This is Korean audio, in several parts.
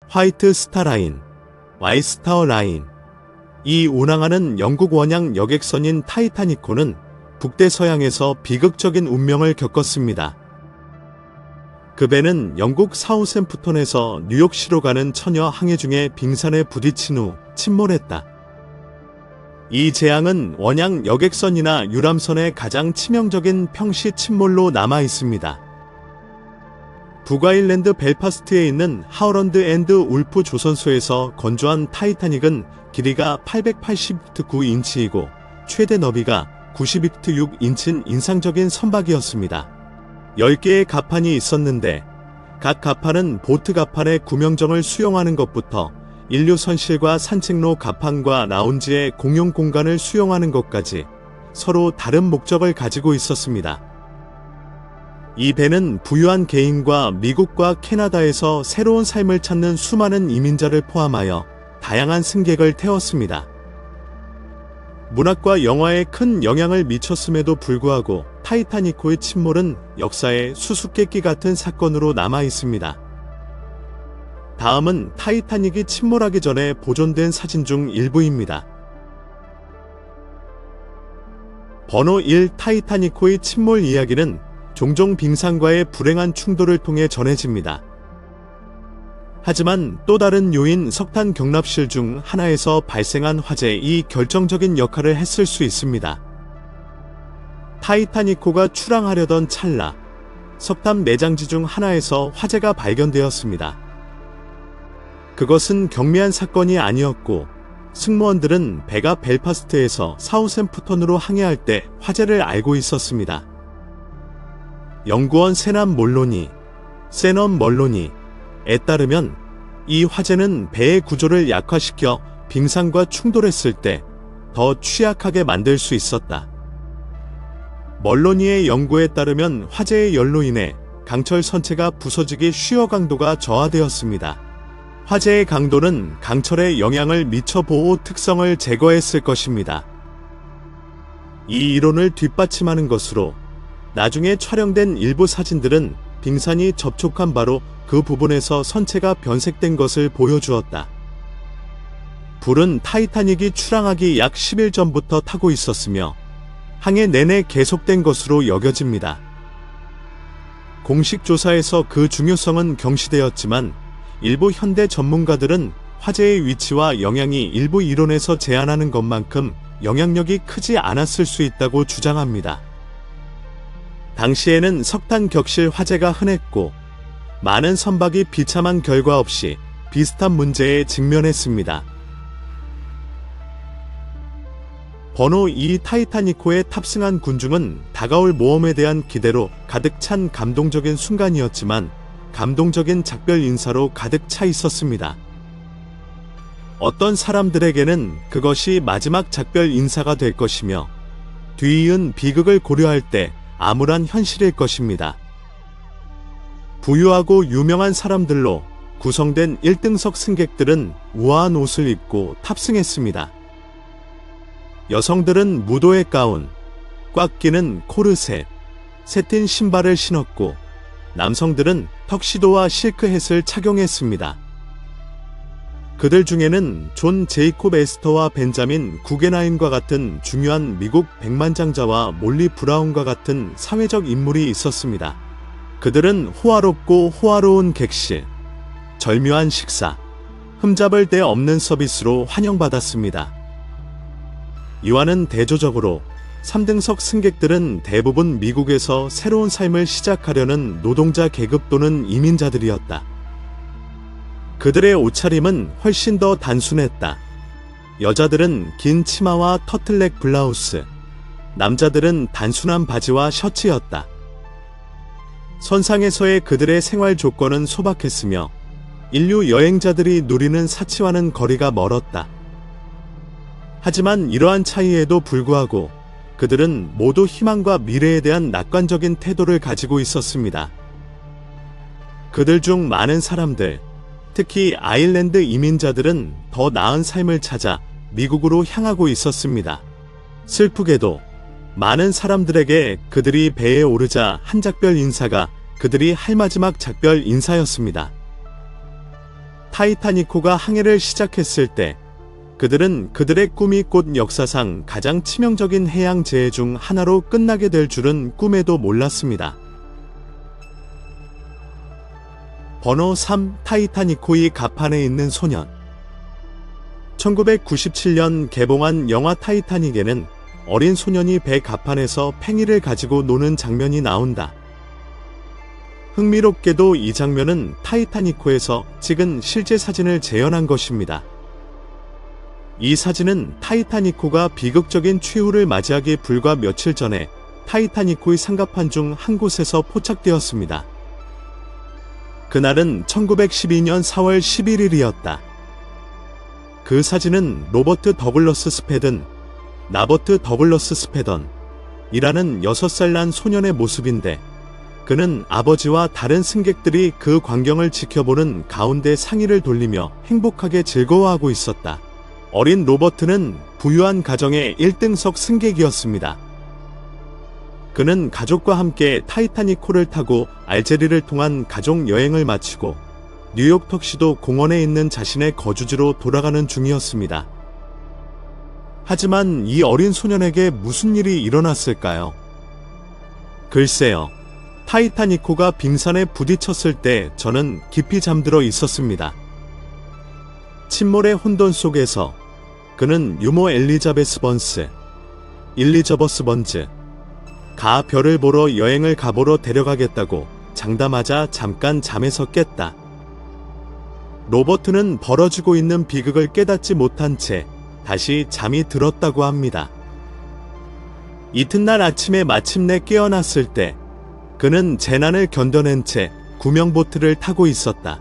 화이트 스타 라인, 와이스타워 라인. 이 운항하는 영국 원양 여객선인 타이타니코는 북대서양에서 비극적인 운명을 겪었습니다. 그 배는 영국 사우샘프톤에서 뉴욕시로 가는 처녀 항해 중에 빙산에 부딪힌 후 침몰했다. 이 재앙은 원양 여객선이나 유람선의 가장 치명적인 평시 침몰로 남아 있습니다. 북아일랜드 벨파스트에 있는 하울런드 앤드 울프 조선소에서 건조한 타이타닉은 길이가 880피트 9인치이고 최대 너비가 92피트 6인치인 인상적인 선박이었습니다. 10개의 갑판이 있었는데 각 갑판은 보트 갑판의 구명정을 수용하는 것부터 인류 선실과 산책로 갑판과 라운지의 공용 공간을 수용하는 것까지 서로 다른 목적을 가지고 있었습니다. 이 배는 부유한 개인과 미국과 캐나다에서 새로운 삶을 찾는 수많은 이민자를 포함하여 다양한 승객을 태웠습니다. 문학과 영화에 큰 영향을 미쳤음에도 불구하고 타이타니코의 침몰은 역사의 수수께끼 같은 사건으로 남아 있습니다. 다음은 타이타닉이 침몰하기 전에 보존된 사진 중 일부입니다. 번호 1 타이타니코의 침몰 이야기는 종종 빙산과의 불행한 충돌을 통해 전해집니다. 하지만 또 다른 요인 석탄 경납실 중 하나에서 발생한 화재이 결정적인 역할을 했을 수 있습니다. 타이타니코가 출항하려던 찰나 석탄 매장지 중 하나에서 화재가 발견되었습니다. 그것은 경미한 사건이 아니었고 승무원들은 배가 벨파스트에서 사우샘프턴으로 항해할 때 화재를 알고 있었습니다. 연구원 세넌 멀로니에 따르면 이 화재는 배의 구조를 약화시켜 빙산과 충돌했을 때 더 취약하게 만들 수 있었다. 멀로니의 연구에 따르면 화재의 열로 인해 강철 선체가 부서지기 쉬워 강도가 저하되었습니다. 화재의 강도는 강철에 영향을 미쳐 보호 특성을 제거했을 것입니다. 이 이론을 뒷받침하는 것으로 나중에 촬영된 일부 사진들은 빙산이 접촉한 바로 그 부분에서 선체가 변색된 것을 보여주었다. 불은 타이타닉이 출항하기 약 10일 전부터 타고 있었으며 항해 내내 계속된 것으로 여겨집니다. 공식 조사에서 그 중요성은 경시되었지만 일부 현대 전문가들은 화재의 위치와 영향이 일부 이론에서 제안하는 것만큼 영향력이 크지 않았을 수 있다고 주장합니다. 당시에는 석탄 격실 화재가 흔했고 많은 선박이 비참한 결과 없이 비슷한 문제에 직면했습니다. 번호 2 타이타니코에 탑승한 군중은 다가올 모험에 대한 기대로 가득 찬 감동적인 순간이었지만 감동적인 작별 인사로 가득 차 있었습니다. 어떤 사람들에게는 그것이 마지막 작별 인사가 될 것이며 뒤이은 비극을 고려할 때 암울한 현실일 것입니다. 부유하고 유명한 사람들로 구성된 1등석 승객들은 우아한 옷을 입고 탑승했습니다. 여성들은 무도의 가운, 꽉 끼는 코르셋, 새틴 신발을 신었고 남성들은 턱시도와 실크햇을 착용했습니다. 그들 중에는 존 제이콥 에스터와 벤자민 구겐하임과 같은 중요한 미국 백만장자와 몰리 브라운과 같은 사회적 인물이 있었습니다. 그들은 호화롭고 호화로운 객실, 절묘한 식사, 흠잡을 데 없는 서비스로 환영받았습니다. 이와는 대조적으로 3등석 승객들은 대부분 미국에서 새로운 삶을 시작하려는 노동자 계급 또는 이민자들이었다. 그들의 옷차림은 훨씬 더 단순했다. 여자들은 긴 치마와 터틀넥 블라우스, 남자들은 단순한 바지와 셔츠였다. 선상에서의 그들의 생활 조건은 소박했으며 인류 여행자들이 누리는 사치와는 거리가 멀었다. 하지만 이러한 차이에도 불구하고 그들은 모두 희망과 미래에 대한 낙관적인 태도를 가지고 있었습니다. 그들 중 많은 사람들, 특히 아일랜드 이민자들은 더 나은 삶을 찾아 미국으로 향하고 있었습니다. 슬프게도 많은 사람들에게 그들이 배에 오르자 한 작별 인사가 그들이 할 마지막 작별 인사였습니다. 타이타닉호가 항해를 시작했을 때 그들은 그들의 꿈이 곧 역사상 가장 치명적인 해양 재해 중 하나로 끝나게 될 줄은 꿈에도 몰랐습니다. 번호 3. 타이타닉호의 갑판에 있는 소년. 1997년 개봉한 영화 타이타닉에는 어린 소년이 배 갑판에서 팽이를 가지고 노는 장면이 나온다. 흥미롭게도 이 장면은 타이타닉호에서 찍은 실제 사진을 재현한 것입니다. 이 사진은 타이타닉호가 비극적인 최후를 맞이하기 불과 며칠 전에 타이타닉호의 상갑판 중 한 곳에서 포착되었습니다. 그날은 1912년 4월 11일이었다. 그 사진은 로버트 더글러스 스패든, 나버트 더글러스 스패던 이라는 6살 난 소년의 모습인데 그는 아버지와 다른 승객들이 그 광경을 지켜보는 가운데 상의를 돌리며 행복하게 즐거워하고 있었다. 어린 로버트는 부유한 가정의 1등석 승객이었습니다. 그는 가족과 함께 타이타닉호를 타고 알제리를 통한 가족 여행을 마치고 뉴욕 턱시도 공원에 있는 자신의 거주지로 돌아가는 중이었습니다. 하지만 이 어린 소년에게 무슨 일이 일어났을까요? 글쎄요. 타이타닉호가 빙산에 부딪혔을 때 저는 깊이 잠들어 있었습니다. 침몰의 혼돈 속에서 그는 유모 엘리자베스 번스, 일리저버스 번즈, 가 별을 보러 여행을 가보러 데려가겠다고 장담하자 잠깐 잠에서 깼다. 로버트는 벌어지고 있는 비극을 깨닫지 못한 채 다시 잠이 들었다고 합니다. 이튿날 아침에 마침내 깨어났을 때 그는 재난을 견뎌낸 채 구명보트를 타고 있었다.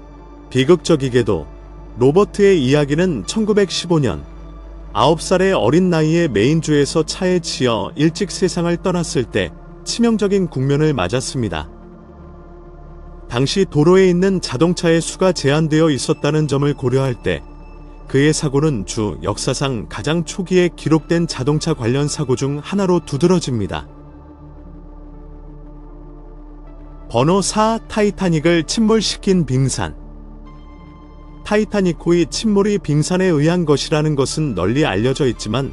비극적이게도 로버트의 이야기는 1915년 9살의 어린 나이에 메인주에서 차에 치여 일찍 세상을 떠났을 때 치명적인 국면을 맞았습니다. 당시 도로에 있는 자동차의 수가 제한되어 있었다는 점을 고려할 때 그의 사고는 주 역사상 가장 초기에 기록된 자동차 관련 사고 중 하나로 두드러집니다. 번호 4. 타이타닉을 침몰시킨 빙산. 타이타닉호의 침몰이 빙산에 의한 것이라는 것은 널리 알려져 있지만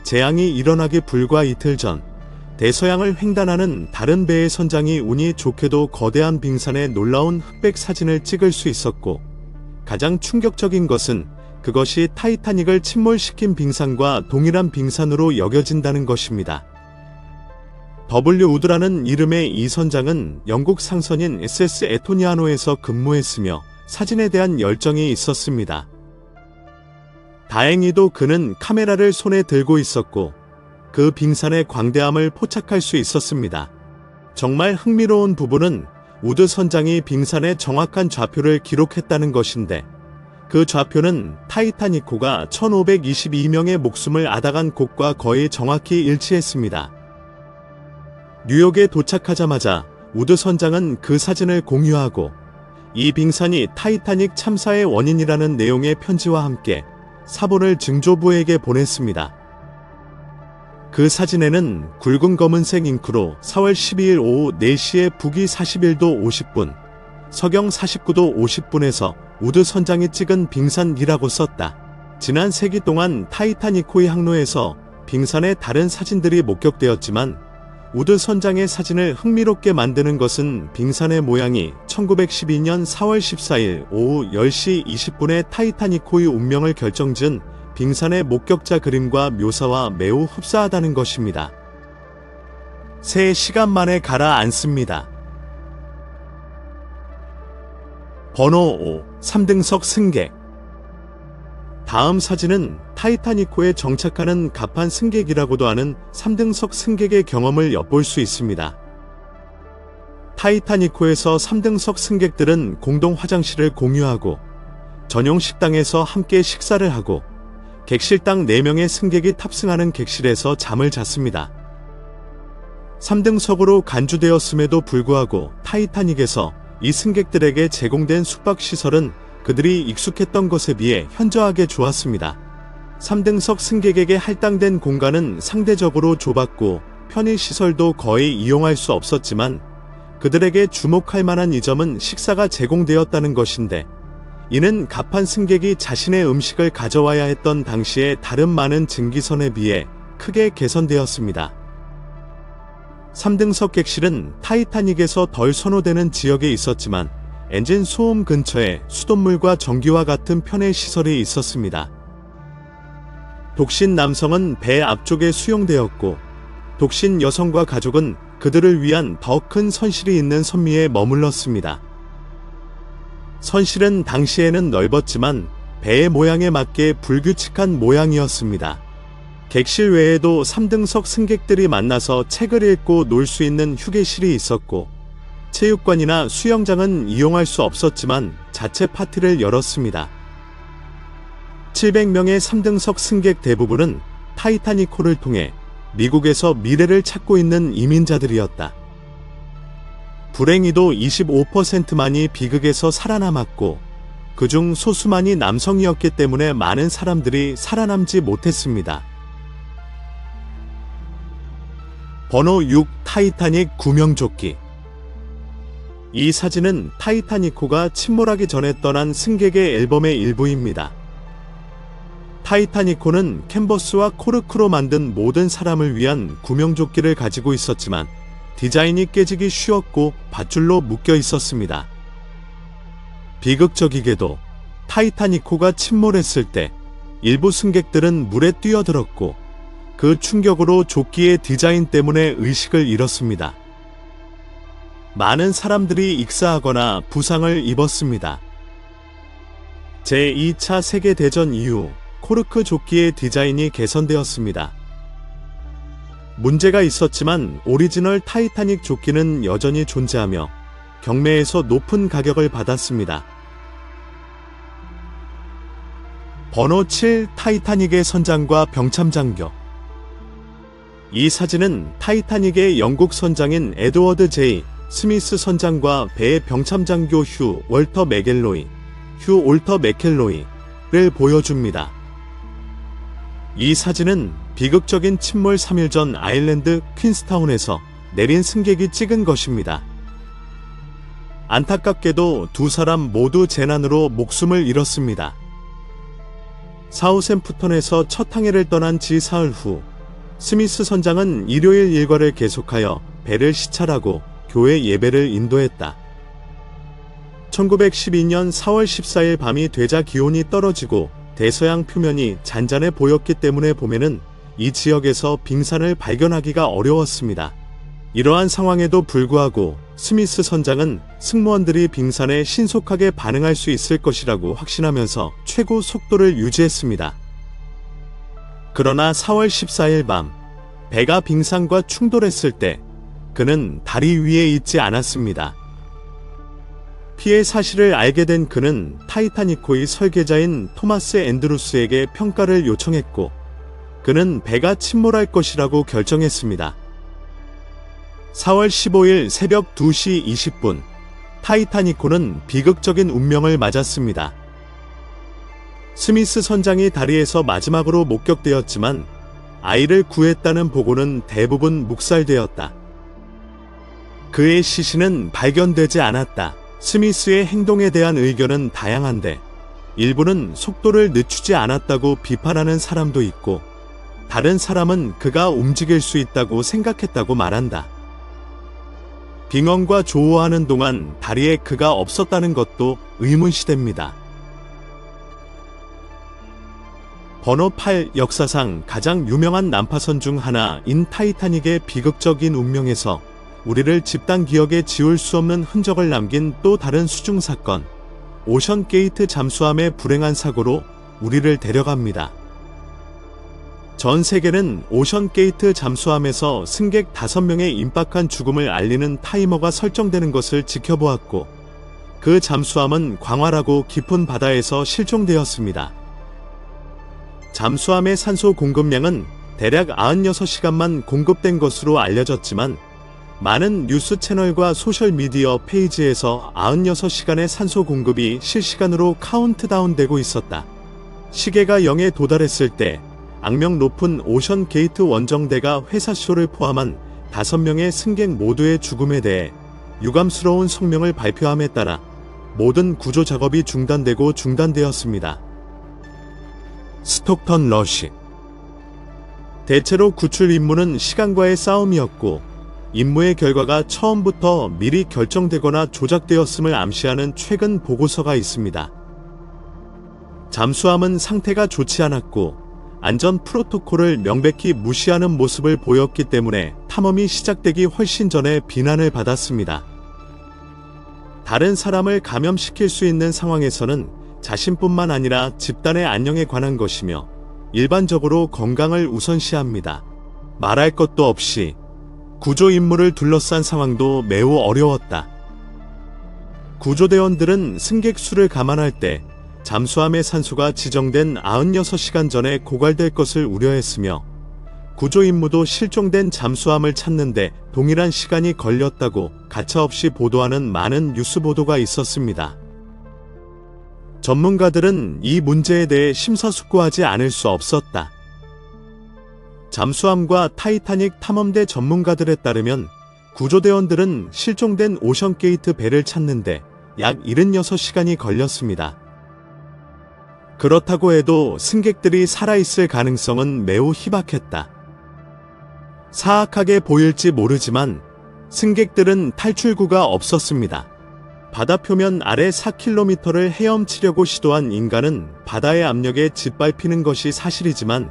재앙이 일어나기 불과 이틀 전 대서양을 횡단하는 다른 배의 선장이 운이 좋게도 거대한 빙산의 놀라운 흑백 사진을 찍을 수 있었고 가장 충격적인 것은 그것이 타이타닉을 침몰시킨 빙산과 동일한 빙산으로 여겨진다는 것입니다. W. 우드라는 이름의 이 선장은 영국 상선인 SS 에토니아노에서 근무했으며 사진에 대한 열정이 있었습니다. 다행히도 그는 카메라를 손에 들고 있었고 그 빙산의 광대함을 포착할 수 있었습니다. 정말 흥미로운 부분은 우드 선장이 빙산의 정확한 좌표를 기록했다는 것인데 그 좌표는 타이타닉호가 1522명의 목숨을 앗아간 곳과 거의 정확히 일치했습니다. 뉴욕에 도착하자마자 우드 선장은 그 사진을 공유하고 이 빙산이 타이타닉 참사의 원인이라는 내용의 편지와 함께 사본을 증조부에게 보냈습니다. 그 사진에는 굵은 검은색 잉크로 4월 12일 오후 4시에 북위 41도 50분, 서경 49도 50분에서 우드 선장이 찍은 빙산이라고 썼다. 지난 세기 동안 타이타닉호의 항로에서 빙산의 다른 사진들이 목격되었지만 우드 선장의 사진을 흥미롭게 만드는 것은 빙산의 모양이 1912년 4월 14일 오후 10시 20분에 타이타닉호의 운명을 결정지은 빙산의 목격자 그림과 묘사와 매우 흡사하다는 것입니다. 3시간 만에 가라앉습니다. 번호 5. 3등석 승객. 다음 사진은 타이타닉호에 정착하는 갑판 승객이라고도 하는 3등석 승객의 경험을 엿볼 수 있습니다. 타이타닉호에서 3등석 승객들은 공동 화장실을 공유하고 전용 식당에서 함께 식사를 하고 객실당 4명의 승객이 탑승하는 객실에서 잠을 잤습니다. 3등석으로 간주되었음에도 불구하고 타이타닉에서 이 승객들에게 제공된 숙박시설은 그들이 익숙했던 것에 비해 현저하게 좋았습니다. 3등석 승객에게 할당된 공간은 상대적으로 좁았고 편의시설도 거의 이용할 수 없었지만 그들에게 주목할 만한 이 점은 식사가 제공되었다는 것인데 이는 갑판 승객이 자신의 음식을 가져와야 했던 당시의 다른 많은 증기선에 비해 크게 개선되었습니다. 3등석 객실은 타이타닉에서 덜 선호되는 지역에 있었지만 엔진 소음 근처에 수돗물과 전기와 같은 편의 시설이 있었습니다. 독신 남성은 배 앞쪽에 수용되었고 독신 여성과 가족은 그들을 위한 더 큰 선실이 있는 선미에 머물렀습니다. 선실은 당시에는 넓었지만 배의 모양에 맞게 불규칙한 모양이었습니다. 객실 외에도 3등석 승객들이 만나서 책을 읽고 놀 수 있는 휴게실이 있었고 체육관이나 수영장은 이용할 수 없었지만 자체 파티를 열었습니다. 700명의 3등석 승객 대부분은 타이타닉호를 통해 미국에서 미래를 찾고 있는 이민자들이었다. 불행히도 25%만이 비극에서 살아남았고 그중 소수만이 남성이었기 때문에 많은 사람들이 살아남지 못했습니다. 번호 6 타이타닉 구명조끼. 이 사진은 타이타닉호가 침몰하기 전에 떠난 승객의 앨범의 일부입니다. 타이타닉호는 캔버스와 코르크로 만든 모든 사람을 위한 구명조끼를 가지고 있었지만 디자인이 깨지기 쉬웠고 밧줄로 묶여 있었습니다. 비극적이게도 타이타닉호가 침몰했을 때 일부 승객들은 물에 뛰어들었고 그 충격으로 조끼의 디자인 때문에 의식을 잃었습니다. 많은 사람들이 익사하거나 부상을 입었습니다. 제2차 세계대전 이후 코르크 조끼의 디자인이 개선되었습니다. 문제가 있었지만 오리지널 타이타닉 조끼는 여전히 존재하며 경매에서 높은 가격을 받았습니다. 번호 7 타이타닉의 선장과 병참장교. 이 사진은 타이타닉의 영국 선장인 에드워드 J. 스미스 선장과 배의 병참장교 휴 올터 맥켈로이를 보여줍니다. 이 사진은 비극적인 침몰 3일 전 아일랜드 퀸스타운에서 내린 승객이 찍은 것입니다. 안타깝게도 두 사람 모두 재난으로 목숨을 잃었습니다. 사우샘프턴에서 첫 항해를 떠난 지 사흘 후 스미스 선장은 일요일 일과를 계속하여 배를 시찰하고 교회 예배를 인도했다. 1912년 4월 14일 밤이 되자 기온이 떨어지고 대서양 표면이 잔잔해 보였기 때문에 봄에는 이 지역에서 빙산을 발견하기가 어려웠습니다. 이러한 상황에도 불구하고 스미스 선장은 승무원들이 빙산에 신속하게 반응할 수 있을 것이라고 확신하면서 최고 속도를 유지했습니다. 그러나 4월 14일 밤 배가 빙산과 충돌했을 때 그는 다리 위에 있지 않았습니다. 피해 사실을 알게 된 그는 타이타닉호의 설계자인 토마스 앤드루스에게 평가를 요청했고 그는 배가 침몰할 것이라고 결정했습니다. 4월 15일 새벽 2시 20분 타이타닉호는 비극적인 운명을 맞았습니다. 스미스 선장이 다리에서 마지막으로 목격되었지만 아이를 구했다는 보고는 대부분 묵살되었다. 그의 시신은 발견되지 않았다. 스미스의 행동에 대한 의견은 다양한데 일부는 속도를 늦추지 않았다고 비판하는 사람도 있고 다른 사람은 그가 움직일 수 있다고 생각했다고 말한다. 빙언과 조우하는 동안 다리에 그가 없었다는 것도 의문시됩니다. 번호 8 역사상 가장 유명한 난파선 중 하나인 타이타닉의 비극적인 운명에서 우리를 집단 기억에 지울 수 없는 흔적을 남긴 또 다른 수중 사건, 오션게이트 잠수함의 불행한 사고로 우리를 데려갑니다. 전 세계는 오션게이트 잠수함에서 승객 5명의 임박한 죽음을 알리는 타이머가 설정되는 것을 지켜보았고 그 잠수함은 광활하고 깊은 바다에서 실종되었습니다. 잠수함의 산소 공급량은 대략 96시간만 공급된 것으로 알려졌지만 많은 뉴스 채널과 소셜미디어 페이지에서 96시간의 산소 공급이 실시간으로 카운트다운되고 있었다. 시계가 0에 도달했을 때 악명 높은 오션게이트 원정대가 회사쇼를 포함한 5명의 승객 모두의 죽음에 대해 유감스러운 성명을 발표함에 따라 모든 구조 작업이 중단되었습니다. 스톡턴 러시. 대체로 구출 임무는 시간과의 싸움이었고, 임무의 결과가 처음부터 미리 결정되거나 조작되었음을 암시하는 최근 보고서가 있습니다. 잠수함은 상태가 좋지 않았고, 안전 프로토콜을 명백히 무시하는 모습을 보였기 때문에 탐험이 시작되기 훨씬 전에 비난을 받았습니다. 다른 사람을 감염시킬 수 있는 상황에서는 자신뿐만 아니라 집단의 안녕에 관한 것이며 일반적으로 건강을 우선시합니다. 말할 것도 없이 구조 임무를 둘러싼 상황도 매우 어려웠다. 구조대원들은 승객 수를 감안할 때 잠수함의 산소가 지정된 96시간 전에 고갈될 것을 우려했으며 구조 임무도 실종된 잠수함을 찾는데 동일한 시간이 걸렸다고 가차없이 보도하는 많은 뉴스 보도가 있었습니다. 전문가들은 이 문제에 대해 심사숙고하지 않을 수 없었다. 잠수함과 타이타닉 탐험대 전문가들에 따르면 구조대원들은 실종된 오션게이트 배를 찾는데 약 76시간이 걸렸습니다. 그렇다고 해도 승객들이 살아있을 가능성은 매우 희박했다. 사악하게 보일지 모르지만 승객들은 탈출구가 없었습니다. 바다 표면 아래 4km를 헤엄치려고 시도한 인간은 바다의 압력에 짓밟히는 것이 사실이지만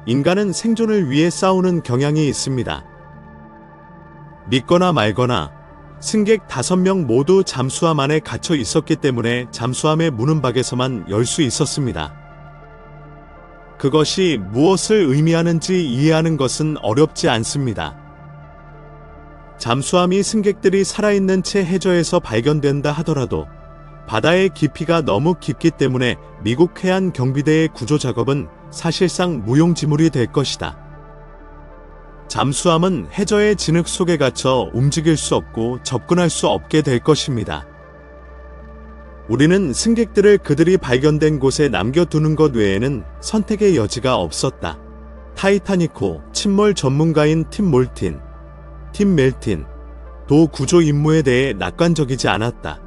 인간은 생존을 위해 싸우는 경향이 있습니다. 믿거나 말거나 승객 5명 모두 잠수함 안에 갇혀 있었기 때문에 잠수함의 문은 밖에서만 열 수 있었습니다. 그것이 무엇을 의미하는지 이해하는 것은 어렵지 않습니다. 잠수함이 승객들이 살아있는 채 해저에서 발견된다 하더라도 바다의 깊이가 너무 깊기 때문에 미국 해안 경비대의 구조 작업은 사실상 무용지물이 될 것이다. 잠수함은 해저의 진흙 속에 갇혀 움직일 수 없고 접근할 수 없게 될 것입니다. 우리는 승객들을 그들이 발견된 곳에 남겨두는 것 외에는 선택의 여지가 없었다. 타이타닉호 침몰 전문가인 팀 멜틴, 도 구조 임무에 대해 낙관적이지 않았다.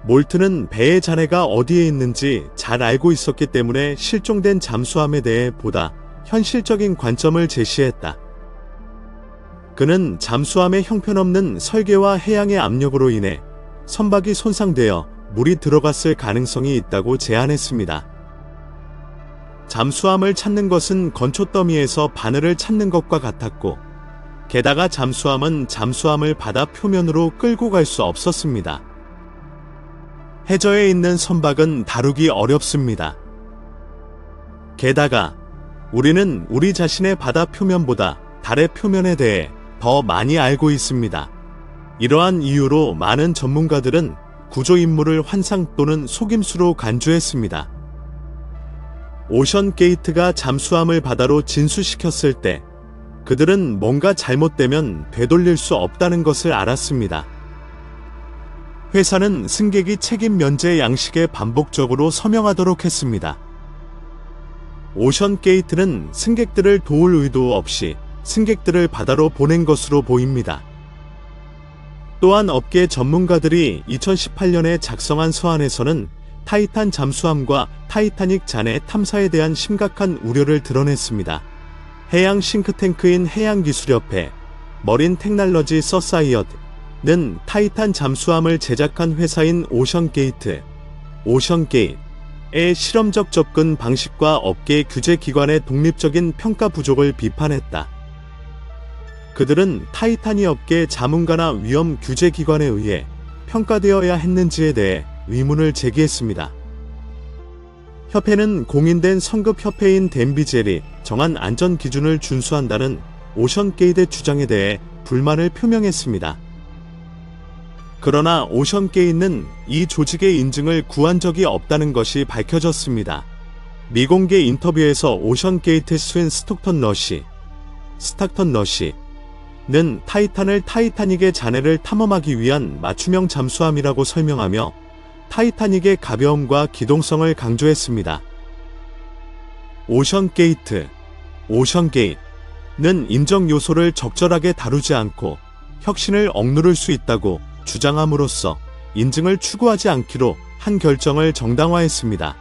몰튼은 배의 잔해가 어디에 있는지 잘 알고 있었기 때문에 실종된 잠수함에 대해 보다 현실적인 관점을 제시했다. 그는 잠수함의 형편없는 설계와 해양의 압력으로 인해 선박이 손상되어 물이 들어갔을 가능성이 있다고 제안했습니다. 잠수함을 찾는 것은 건초 더미에서 바늘을 찾는 것과 같았고, 게다가 잠수함은 잠수함을 바다 표면으로 끌고 갈 수 없었습니다. 해저에 있는 선박은 다루기 어렵습니다. 게다가 우리는 우리 자신의 바다 표면보다 달의 표면에 대해 더 많이 알고 있습니다. 이러한 이유로 많은 전문가들은 구조 임무를 환상 또는 속임수로 간주했습니다. 오션 게이트가 잠수함을 바다로 진수시켰을 때 그들은 뭔가 잘못되면 되돌릴 수 없다는 것을 알았습니다. 회사는 승객이 책임 면제 양식에 반복적으로 서명하도록 했습니다. 오션 게이트는 승객들을 도울 의도 없이 승객들을 바다로 보낸 것으로 보입니다. 또한 업계 전문가들이 2018년에 작성한 서한에서는 타이탄 잠수함과 타이타닉 잔해 탐사에 대한 심각한 우려를 드러냈습니다. 해양 싱크탱크인 해양기술협회 머린 테크놀로지 서사이어티는 타이탄 잠수함을 제작한 회사인 오션게이트의 실험적 접근 방식과 업계 규제기관의 독립적인 평가 부족을 비판했다. 그들은 타이탄이 업계 자문가나 위험 규제기관에 의해 평가되어야 했는지에 대해 의문을 제기했습니다. 협회는 공인된 성급협회인 댄비젤이 정한 안전기준을 준수한다는 오션게이트의 주장에 대해 불만을 표명했습니다. 그러나 오션게이트는 이 조직의 인증을 구한 적이 없다는 것이 밝혀졌습니다. 미공개 인터뷰에서 오션게이트의 수인 스톡턴 러시는 타이탄을 타이타닉의 잔해를 탐험하기 위한 맞춤형 잠수함이라고 설명하며 타이타닉의 가벼움과 기동성을 강조했습니다. 오션게이트는 인정 요소를 적절하게 다루지 않고 혁신을 억누를 수 있다고 주장함으로써 인증을 추구하지 않기로 한 결정을 정당화했습니다.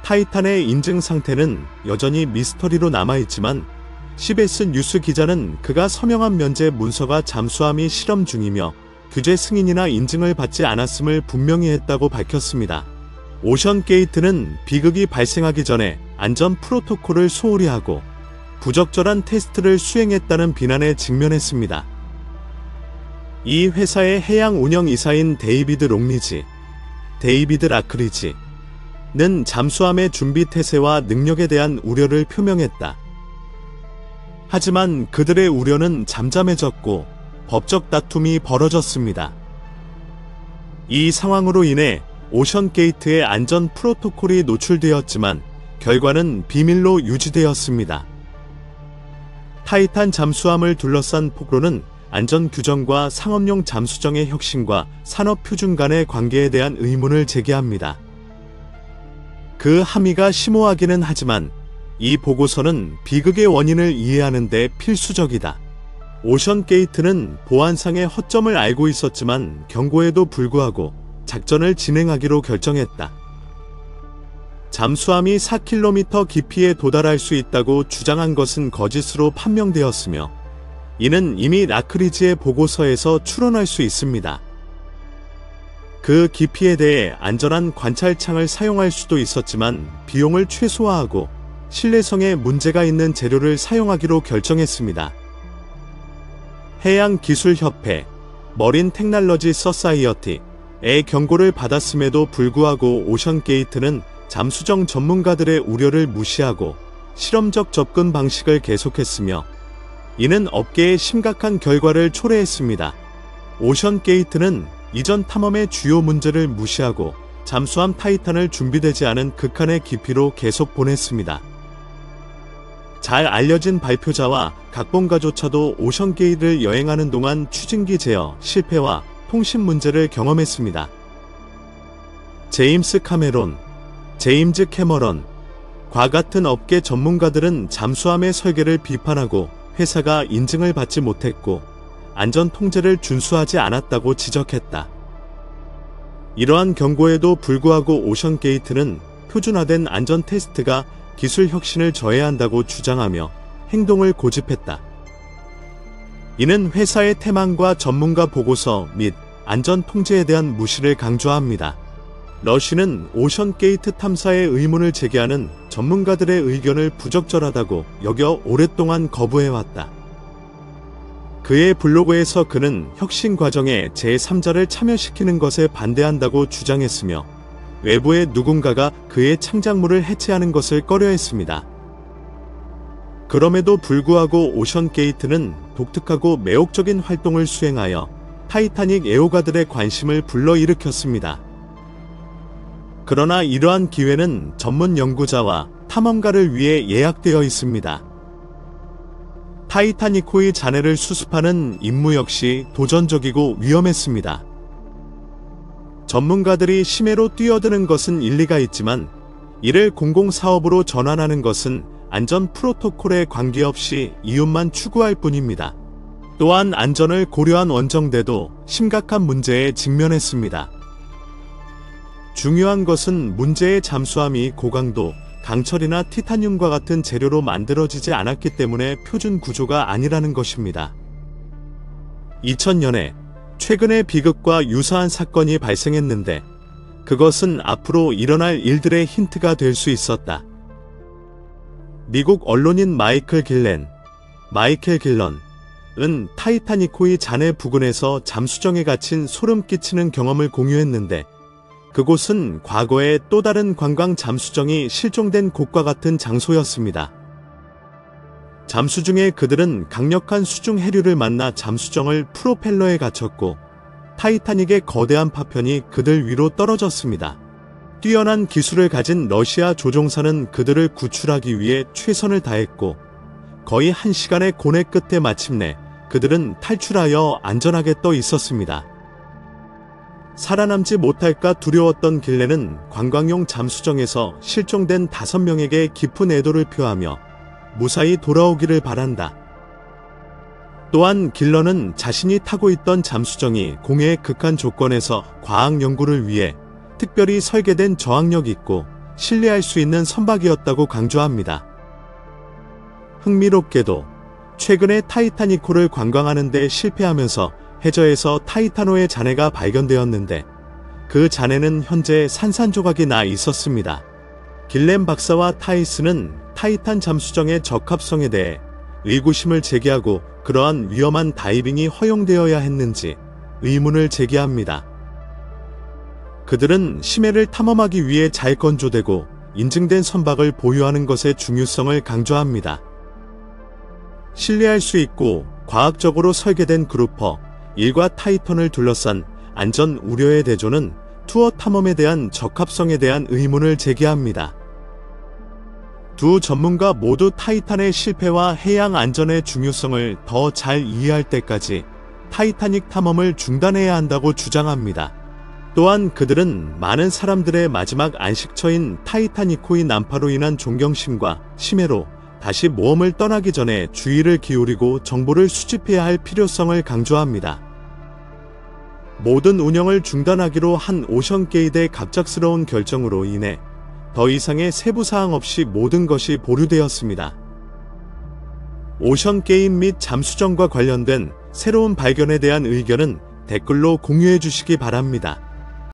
타이탄의 인증 상태는 여전히 미스터리로 남아있지만 CBS 뉴스 기자는 그가 서명한 면제 문서가 잠수함이 실험 중이며 규제 승인이나 인증을 받지 않았음을 분명히 했다고 밝혔습니다. 오션게이트는 비극이 발생하기 전에 안전 프로토콜을 소홀히 하고 부적절한 테스트를 수행했다는 비난에 직면했습니다. 이 회사의 해양 운영 이사인 데이비드 롱리지, 데이비드 라크리지는 잠수함의 준비 태세와 능력에 대한 우려를 표명했다. 하지만 그들의 우려는 잠잠해졌고 법적 다툼이 벌어졌습니다. 이 상황으로 인해 오션게이트의 안전 프로토콜이 노출되었지만 결과는 비밀로 유지되었습니다. 타이탄 잠수함을 둘러싼 폭로는 안전 규정과 상업용 잠수정의 혁신과 산업 표준 간의 관계에 대한 의문을 제기합니다. 그 함의가 심오하기는 하지만 이 보고서는 비극의 원인을 이해하는 데 필수적이다. 오션게이트는 보안상의 허점을 알고 있었지만 경고에도 불구하고 작전을 진행하기로 결정했다. 잠수함이 4km 깊이에 도달할 수 있다고 주장한 것은 거짓으로 판명되었으며 이는 이미 라크리지의 보고서에서 추론할 수 있습니다. 그 깊이에 대해 안전한 관찰창을 사용할 수도 있었지만 비용을 최소화하고 신뢰성에 문제가 있는 재료를 사용하기로 결정했습니다. 해양기술협회, 머린 테크놀로지 소사이어티의 경고를 받았음에도 불구하고 오션게이트는 잠수정 전문가들의 우려를 무시하고 실험적 접근 방식을 계속했으며 이는 업계에 심각한 결과를 초래했습니다. 오션게이트는 이전 탐험의 주요 문제를 무시하고 잠수함 타이탄을 준비되지 않은 극한의 깊이로 계속 보냈습니다. 잘 알려진 발표자와 각본가조차도 오션게이트를 여행하는 동안 추진기 제어 실패와 통신 문제를 경험했습니다. 제임스 캐머런과 같은 업계 전문가들은 잠수함의 설계를 비판하고 회사가 인증을 받지 못했고 안전 통제를 준수하지 않았다고 지적했다. 이러한 경고에도 불구하고 오션게이트는 표준화된 안전 테스트가 기술 혁신을 저해한다고 주장하며 행동을 고집했다. 이는 회사의 태만과 전문가 보고서 및 안전 통제에 대한 무시를 강조합니다. 러쉬는 오션게이트 탐사에 의문을 제기하는 전문가들의 의견을 부적절하다고 여겨 오랫동안 거부해왔다. 그의 블로그에서 그는 혁신 과정에 제3자를 참여시키는 것에 반대한다고 주장했으며 외부의 누군가가 그의 창작물을 해체하는 것을 꺼려했습니다. 그럼에도 불구하고 오션게이트는 독특하고 매혹적인 활동을 수행하여 타이타닉 애호가들의 관심을 불러일으켰습니다. 그러나 이러한 기회는 전문 연구자와 탐험가를 위해 예약되어 있습니다. 타이타닉호의 잔해를 수습하는 임무 역시 도전적이고 위험했습니다. 전문가들이 심해로 뛰어드는 것은 일리가 있지만 이를 공공사업으로 전환하는 것은 안전 프로토콜에 관계없이 이윤만 추구할 뿐입니다. 또한 안전을 고려한 원정대도 심각한 문제에 직면했습니다. 중요한 것은 문제의 잠수함이 고강도, 강철이나 티타늄과 같은 재료로 만들어지지 않았기 때문에 표준 구조가 아니라는 것입니다. 2000년에 최근의 비극과 유사한 사건이 발생했는데 그것은 앞으로 일어날 일들의 힌트가 될 수 있었다. 미국 언론인 마이클 길런은 타이타닉호의 잔해 부근에서 잠수정에 갇힌 소름 끼치는 경험을 공유했는데 그곳은 과거에 또 다른 관광 잠수정이 실종된 곳과 같은 장소였습니다. 잠수 중에 그들은 강력한 수중 해류를 만나 잠수정을 프로펠러에 갇혔고 타이타닉의 거대한 파편이 그들 위로 떨어졌습니다. 뛰어난 기술을 가진 러시아 조종사는 그들을 구출하기 위해 최선을 다했고 거의 1시간의 고뇌 끝에 마침내 그들은 탈출하여 안전하게 떠 있었습니다. 살아남지 못할까 두려웠던 길렌은 관광용 잠수정에서 실종된 5명에게 깊은 애도를 표하며 무사히 돌아오기를 바란다. 또한 길러는 자신이 타고 있던 잠수정이 공해의 극한 조건에서 과학 연구를 위해 특별히 설계된 저항력 있고 신뢰할 수 있는 선박이었다고 강조합니다. 흥미롭게도 최근에 타이타닉호를 관광하는 데 실패하면서 해저에서 타이타노의 잔해가 발견되었는데 그 잔해는 현재 산산조각이 나 있었습니다. 길렌 박사와 타이스는 타이탄 잠수정의 적합성에 대해 의구심을 제기하고 그러한 위험한 다이빙이 허용되어야 했는지 의문을 제기합니다. 그들은 심해를 탐험하기 위해 잘 건조되고 인증된 선박을 보유하는 것의 중요성을 강조합니다. 신뢰할 수 있고 과학적으로 설계된 그루퍼 1과 타이탄을 둘러싼 안전 우려의 대조는 투어 탐험에 대한 적합성에 대한 의문을 제기합니다. 두 전문가 모두 타이탄의 실패와 해양 안전의 중요성을 더 잘 이해할 때까지 타이타닉 탐험을 중단해야 한다고 주장합니다. 또한 그들은 많은 사람들의 마지막 안식처인 타이타닉호의 난파로 인한 존경심과 심해로 다시 모험을 떠나기 전에 주의를 기울이고 정보를 수집해야 할 필요성을 강조합니다. 모든 운영을 중단하기로 한 오션게이트의 갑작스러운 결정으로 인해 더 이상의 세부 사항 없이 모든 것이 보류되었습니다. 오션게이트 및 잠수정과 관련된 새로운 발견에 대한 의견은 댓글로 공유해 주시기 바랍니다.